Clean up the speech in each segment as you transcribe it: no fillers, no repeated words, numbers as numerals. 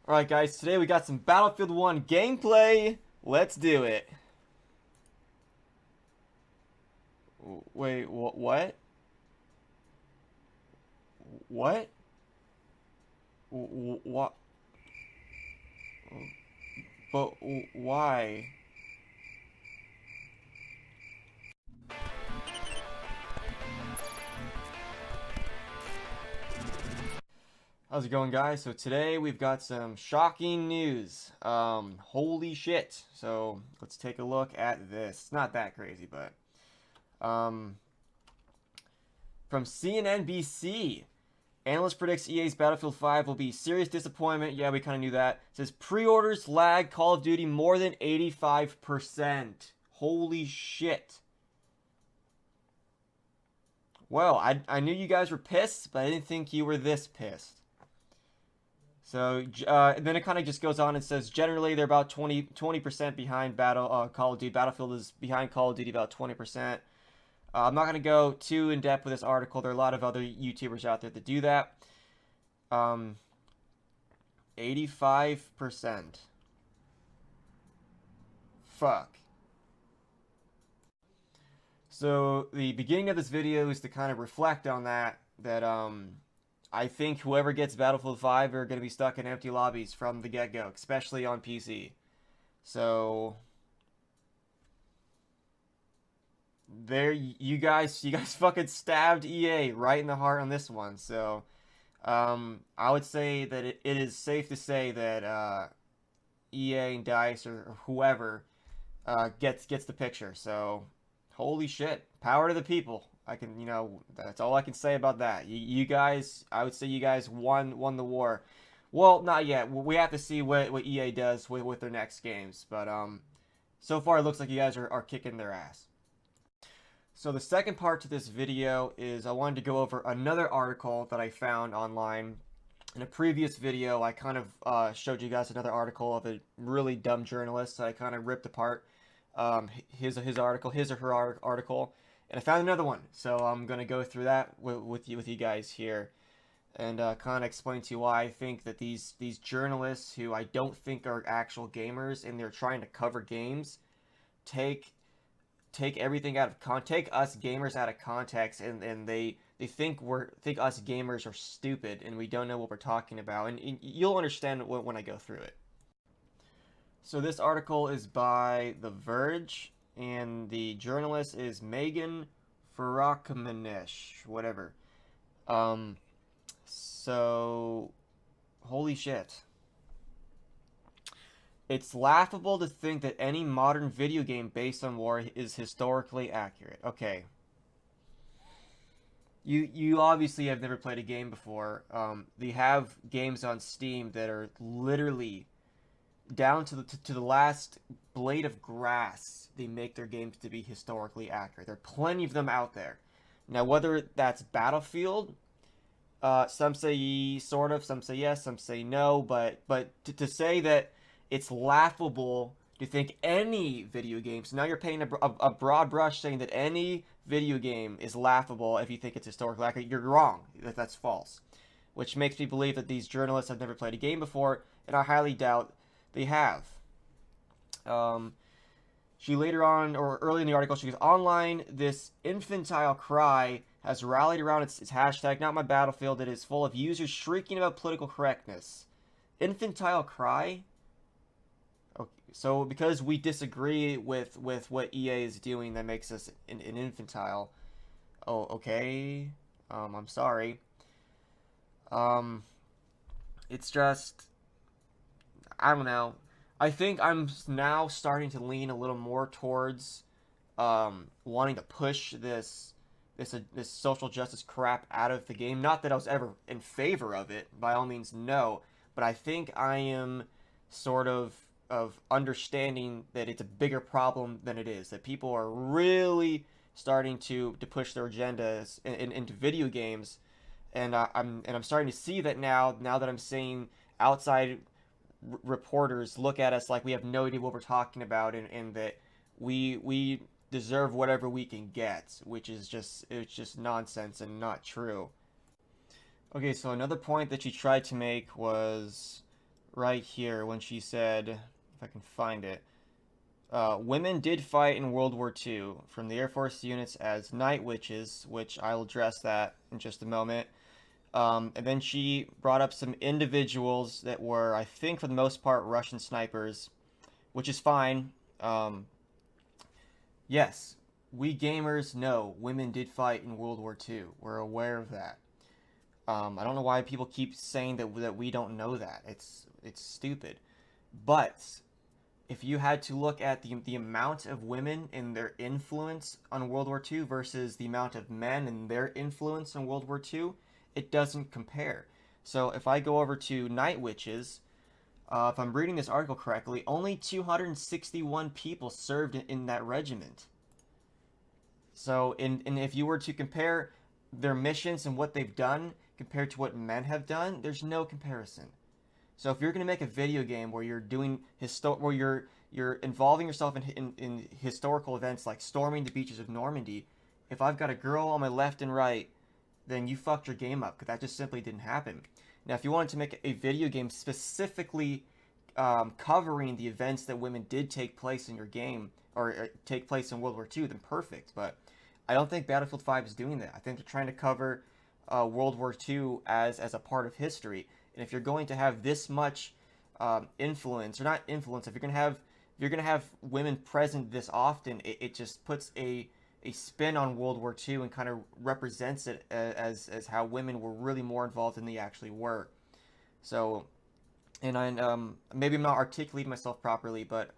Alright guys, today we got some Battlefield 1 gameplay. Let's do it. Wait, what? What? What? But why? How's it going, guys? So today we've got some shocking news. Holy shit. So let's take a look at this. It's not that crazy, but from CNNBC, analyst predicts EA's Battlefield 5 will be serious disappointment. Yeah, we kind of knew that. It says pre-orders lag Call of Duty more than 85%. Holy shit. Well, I knew you guys were pissed, but I didn't think you were this pissed. So then it kind of just goes on and says generally they're about 20% behind Call of Duty. Battlefield is behind Call of Duty about 20%. I'm not going to go too in depth with this article. There are a lot of other YouTubers out there that do that. 85%. Fuck. So the beginning of this video is to kind of reflect on that I think whoever gets Battlefield 5 are going to be stuck in empty lobbies from the get-go, especially on PC. So there, you guys fucking stabbed EA right in the heart on this one. So I would say that it is safe to say that EA and DICE or whoever gets the picture. So holy shit, power to the people. I can, that's all I can say about that. You guys, I would say you guys won the war. Well, not yet. We have to see what EA does with their next games. But so far it looks like you guys are kicking their ass. So the second part to this video is I wanted to go over another article that I found online. In a previous video, I kind of showed you guys another article of a really dumb journalist that I kind of ripped apart his article, his or her article. And I found another one, so I'm gonna go through that with you guys here, and kind of explain to you why I think that these journalists who I don't think are actual gamers and they're trying to cover games, take everything out of take us gamers out of context, and they think us gamers are stupid and we don't know what we're talking about, and you'll understand when I go through it. So this article is by The Verge, and the journalist is Megan Farakmanish, whatever. So, holy shit. It's laughable to think that any modern video game based on war is historically accurate. Okay. You obviously have never played a game before. They have games on Steam that are literally down to the last blade of grass. They make their games to be historically accurate. There are plenty of them out there. Now, whether that's Battlefield, some say sort of, some say yes, some say no, but to say that it's laughable to think any video game, so now you're painting a broad brush saying that any video game is laughable if you think it's historically accurate, you're wrong. That's false. Which makes me believe that these journalists have never played a game before, and I highly doubt they have. She later on, or early in the article, she goes, online, this infantile cry has rallied around its hashtag, not my battlefield. It is full of users shrieking about political correctness. Infantile cry? Okay, so because we disagree with what EA is doing, that makes us an infantile. Oh, okay. I'm sorry. It's just, I don't know. I think I'm now starting to lean a little more towards wanting to push this social justice crap out of the game. Not that I was ever in favor of it, by all means, no. But I think I am sort of understanding that it's a bigger problem than it is. That people are really starting to push their agendas into video games, and I'm starting to see that now that I'm seeing outside reporters look at us like we have no idea what we're talking about, and that we deserve whatever we can get, which is just nonsense and not true. Okay, so another point that she tried to make was right here when she said, if I can find it, women did fight in World War II from the Air Force units as night witches, which I'll address that in just a moment. And then she brought up some individuals that were, I think, for the most part, Russian snipers, which is fine. Yes, we gamers know women did fight in World War II. We're aware of that. I don't know why people keep saying that we don't know that. It's stupid. But if you had to look at the amount of women and their influence on World War II versus the amount of men and their influence on World War II, it doesn't compare. So if I go over to Night Witches, if I'm reading this article correctly, only 261 people served in that regiment. So, and if you were to compare their missions and what they've done compared to what men have done, there's no comparison. So if you're going to make a video game where you're doing where you're involving yourself in historical events like storming the beaches of Normandy, if I've got a girl on my left and right, then you fucked your game up because that just simply didn't happen. Now, if you wanted to make a video game specifically covering the events that women did take place in your game or take place in World War II, then perfect. But I don't think Battlefield 5 is doing that. I think they're trying to cover World War II as a part of history. And if you're going to have this much influence, or not influence, if you're gonna have women present this often, it just puts a spin on World War II and kind of represents it as how women were really more involved than they actually were. So, and I maybe I'm not articulating myself properly, but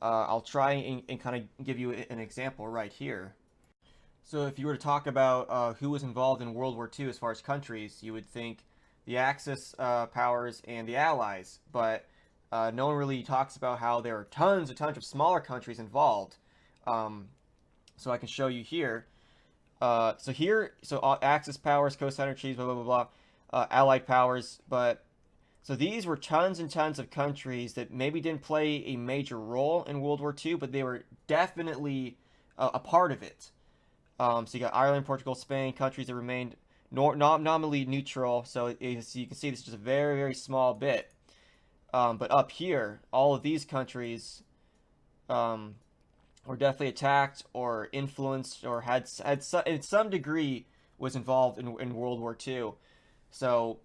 I'll try and kind of give you an example right here. So if you were to talk about who was involved in World War II as far as countries, you would think the Axis powers and the Allies, but no one really talks about how there are tons of smaller countries involved. So I can show you here. So Axis powers, cosigner trees, blah blah blah blah, Allied powers, but so these were tons and tons of countries that maybe didn't play a major role in World War II, but they were definitely a part of it. So you got Ireland, Portugal, Spain, countries that remained nominally neutral. So you can see this is just a very, very small bit. But up here, all of these countries were definitely attacked or influenced or had in some degree was involved in World War II. So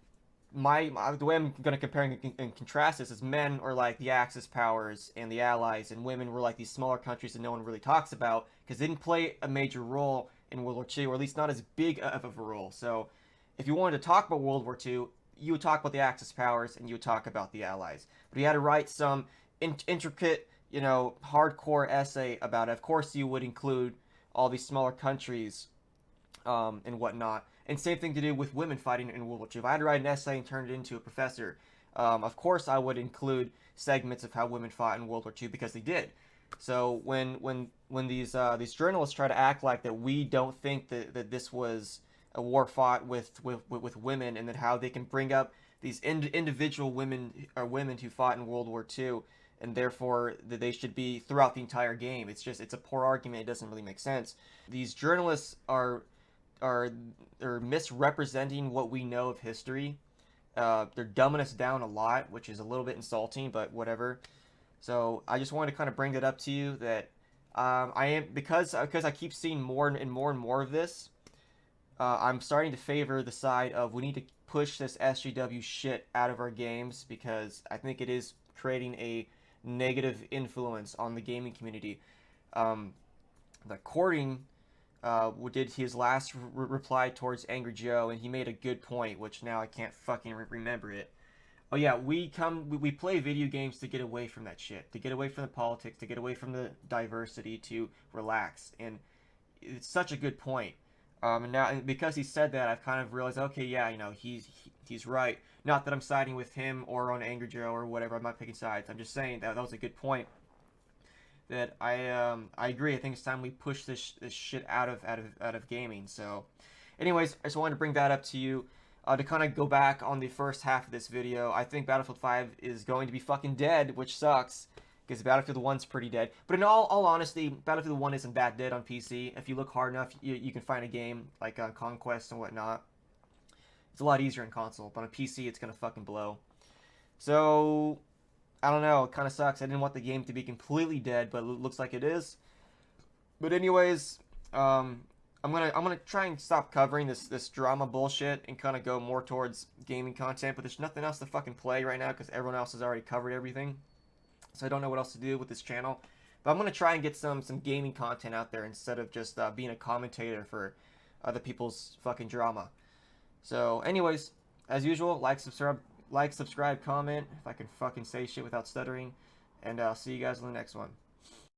the way I'm going to compare and contrast this is men are like the Axis powers and the Allies, and women were like these smaller countries that no one really talks about because they didn't play a major role in World War II, or at least not as big of a role. So if you wanted to talk about World War II, you would talk about the Axis powers and you would talk about the Allies. But you had to write some intricate, hardcore essay about it. Of course, you would include all these smaller countries and whatnot. And same thing to do with women fighting in World War II. If I had to write an essay and turn it into a professor, of course I would include segments of how women fought in World War II because they did. So when these journalists try to act like that we don't think that this was a war fought with women, and that how they can bring up these individual women or women who fought in World War II, and therefore that they should be throughout the entire game. It's a poor argument. It doesn't really make sense. These journalists are misrepresenting what we know of history. They're dumbing us down a lot, which is a little bit insulting, but whatever. So I just wanted to kind of bring that up to you that I am because I keep seeing more and more of this. I'm starting to favor the side of we need to push this SJW shit out of our games because I think it is creating a negative influence on the gaming community. The Courting did his last reply towards Angry Joe, and he made a good point, which now I can't fucking remember it. Oh yeah, we play video games to get away from that shit, to get away from the politics, to get away from the diversity, to relax, and it's such a good point. And now, and because he said that, I've kind of realized, okay, yeah, he's right. Not that I'm siding with him or on Angry Joe or whatever. I'm not picking sides. I'm just saying that was a good point. That I agree. I think it's time we push this shit out of gaming. So, anyways, I just wanted to bring that up to you. To kind of go back on the first half of this video, I think Battlefield 5 is going to be fucking dead, which sucks, because Battlefield 1's pretty dead. But in all honesty, Battlefield 1 isn't that dead on PC. If you look hard enough, you can find a game like Conquest and whatnot. It's a lot easier in console, but on PC it's gonna fucking blow. So I don't know. It kind of sucks. I didn't want the game to be completely dead, but it looks like it is. But anyways, I'm gonna try and stop covering this drama bullshit and kind of go more towards gaming content. But there's nothing else to fucking play right now because everyone else has already covered everything. So I don't know what else to do with this channel. But I'm gonna try and get some gaming content out there instead of just being a commentator for other people's fucking drama. So, anyways, as usual, like, subscribe, comment. If I can fucking say shit without stuttering, and I'll see you guys in the next one.